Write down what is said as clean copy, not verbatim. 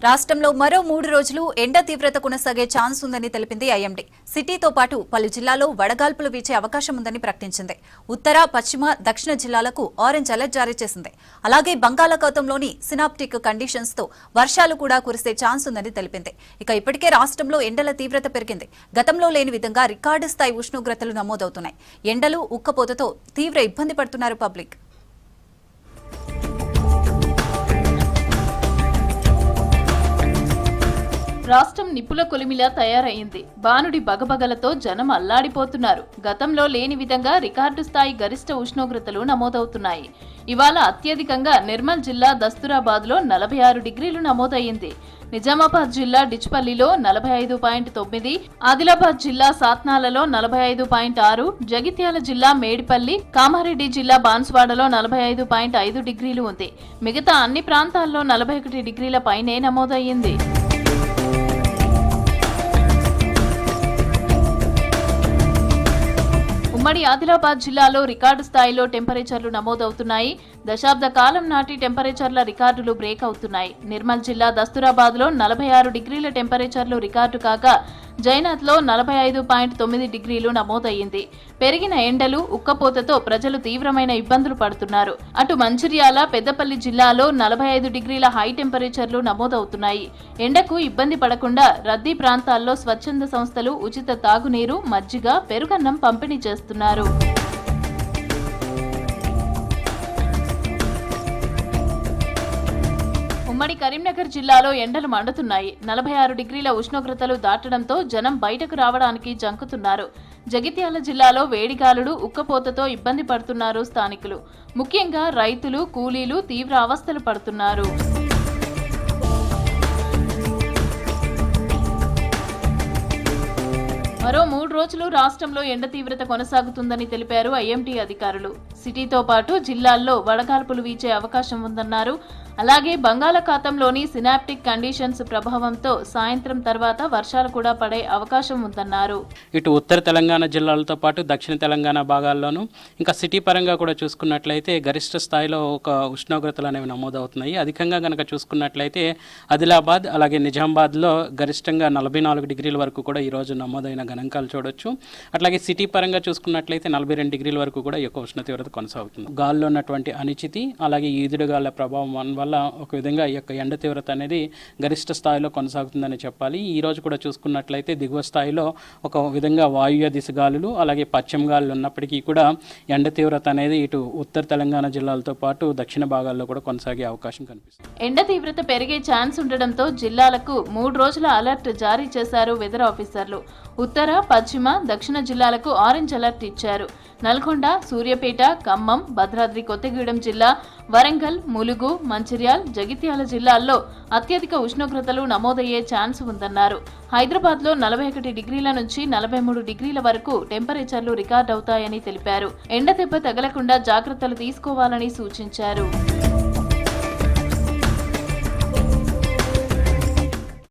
రాష్ట్రంలో మరో 3 రోజులు ఎండ తీవ్రత కొనసాగే ఛాన్స్ ఉందని తెలిపింది ఐఎండీ. సిటీతో పాటు పలు జిల్లాల్లో వడగాల్పులు వీచే అవకాశం ఉందని ప్రకటించింది. ఉత్తర, పశ్చిమ, దక్షిణ జిల్లాలకు ఆరెంజ్ అలర్ట్ జారీ చేసింది. అలాగే బంగాళాఖాతంలోని సినాప్టిక్ కండిషన్స్ తో వర్షాలు కూడా కురిసే ఛాన్స్ ఉందని తెలిపింది. ఇక ఇప్పటికే రాష్ట్రంలో ఎండల తీవ్రత పెరిగింది. గతంలో లేని విధంగా రికార్డు స్థాయి ఉష్ణోగ్రతలు నమోదవుతున్నాయి. ఎండలు, ఉక్కపోతతో తీవ్ర ఇబ్బంది పడుతున్నారు పబ్లిక్. రాష్ట్రం నిప్పుల కొలిమిలా తయారైంది. బానుడి బగబగలతో జనం అల్లాడిపోతున్నారు. గతంలో లేని విధంగా రికార్డు స్థాయి గరిష్ట ఉష్ణోగ్రతలు నమోదవుతున్నాయి. ఇవాళ అత్యధికంగా నిర్మల్ జిల్లా దస్తూరాబాద్లో 46 డిగ్రీలు నమోదయ్యింది. నిజామాబాద్ జిల్లా డిచ్పల్లిలో 45.9, ఆదిలాబాద్ జిల్లా సాత్నాలలో 45.6, జగిత్యాల జిల్లా మేడిపల్లి, కామారెడ్డి జిల్లా బాన్సువాడలో 45.5 డిగ్రీలు ఉంది. మిగతా అన్ని ప్రాంతాల్లో 41 డిగ్రీల పైనే నమోదయ్యింది. ఉమ్మడి ఆదిలాబాద్ జిల్లాలో రికార్డు స్థాయిలో టెంపరేచర్లు నమోదవుతున్నాయి. దశాబ్ద కాలం నాటి టెంపరేచర్ల రికార్డులు బ్రేక్ అవుతున్నాయి. నిర్మల్ జిల్లా దస్తూరాబాద్లో 46 డిగ్రీల టెంపరేచర్లు రికార్డు కాగా జైనాథ్లో 45.9 డిగ్రీలు నమోదయ్యింది. పెరిగిన ఎండలు, ఉక్కపోతతో ప్రజలు తీవ్రమైన ఇబ్బందులు పడుతున్నారు. అటు మంచిర్యాల, పెద్దపల్లి జిల్లాలో 45 డిగ్రీల హై టెంపరేచర్లు నమోదవుతున్నాయి. ఎండకు ఇబ్బంది పడకుండా రద్దీ ప్రాంతాల్లో స్వచ్ఛంద సంస్థలు ఉచిత తాగునీరు, మజ్జిగ, పెరుగన్నం పంపిణీ చేస్తున్నారు. ఉమ్మడి కరీంనగర్ జిల్లాలో ఎండలు మండుతున్నాయి. 46 డిగ్రీల ఉష్ణోగ్రతలు దాటడంతో జనం బయటకు రావడానికి జంకుతున్నారు. జగిత్యాల జిల్లాలో వేడిగాలులు, ఉక్కపోతతో ఇబ్బంది పడుతున్నారు స్థానికులు. ముఖ్యంగా రైతులు, కూలీలు తీవ్ర అవస్థలు పడుతున్నారు. మరో 3 రోజులు రాష్ట్రంలో ఎండ తీవ్రత కొనసాగుతుందని తెలిపారు ఐఎండీ అధికారులు. సిటీతో పాటు జిల్లాల్లో వడగాల్పులు వీచే అవకాశం ఉందన్నారు. అలాగే బంగాళాఖాతంలోని సినాప్టిక్ కండిషన్స్ ప్రభావంతో సాయంత్రం తర్వాత వర్షాలు కూడా పడే అవకాశం ఉందన్నారు. ఇటు ఉత్తర తెలంగాణ జిల్లాలతో పాటు దక్షిణ తెలంగాణ భాగాల్లోనూ ఇంకా సిటీ పరంగా కూడా చూసుకున్నట్లయితే గరిష్ట స్థాయిలో ఒక ఉష్ణోగ్రతలు అనేవి నమోదవుతున్నాయి. అధికంగా కనుక చూసుకున్నట్లయితే ఆదిలాబాద్ అలాగే నిజామాబాద్లో గరిష్టంగా 44 డిగ్రీల వరకు కూడా ఈరోజు నమోదైన గణాంకాలు చూడొచ్చు. అట్లాగే సిటీ పరంగా చూసుకున్నట్లయితే 42 డిగ్రీల వరకు కూడా ఎక్కువ ఉష్ణ తీవ్రత కొనసాగుతుంది. గాల్లో ఉన్నటువంటి అనిచితి అలాగే ఈదుడుగాల ప్రభావం వల్ల ఒక విధంగా ఈ యొక్క ఎండ తీవ్రత అనేది గరిష్ట స్థాయిలో కొనసాగుతుందని చెప్పాలి. ఈ రోజు కూడా చూసుకున్నట్లయితే దిగువ స్థాయిలో ఒక విధంగా వాయువ్య దిశ గాలులు అలాగే పశ్చిమ గాలులు ఉన్నప్పటికీ కూడా ఎండ తీవ్రత అనేది ఇటు ఉత్తర తెలంగాణ జిల్లాలతో పాటు దక్షిణ భాగాల్లో కూడా కొనసాగే అవకాశం కనిపిస్తుంది. ఎండ తీవ్రత పెరిగే ఛాన్స్ ఉండడంతో జిల్లాలకు 3 రోజుల అలర్ట్ జారీ చేశారు వెదర్ ఆఫీసర్లు. ఉత్తర, పశ్చిమ, దక్షిణ జిల్లాలకు ఆరెంజ్ అలర్ట్ ఇచ్చారు. నల్గొండ, సూర్యాపేట, ఖమ్మం, భద్రాద్రి కొత్తగూడెం జిల్లా, వరంగల్, ములుగు, మంచిర్యాల్, జగిత్యాల జిల్లాల్లో అత్యధిక ఉష్ణోగ్రతలు నమోదయ్యే ఛాన్స్ ఉందన్నారు. హైదరాబాద్లో 41 డిగ్రీల నుంచి 43 డిగ్రీల వరకు టెంపరేచర్లు రికార్డ్ అవుతాయని తెలిపారు. ఎండ దెబ్బ తగలకుండా జాగ్రత్తలు తీసుకోవాలని సూచించారు.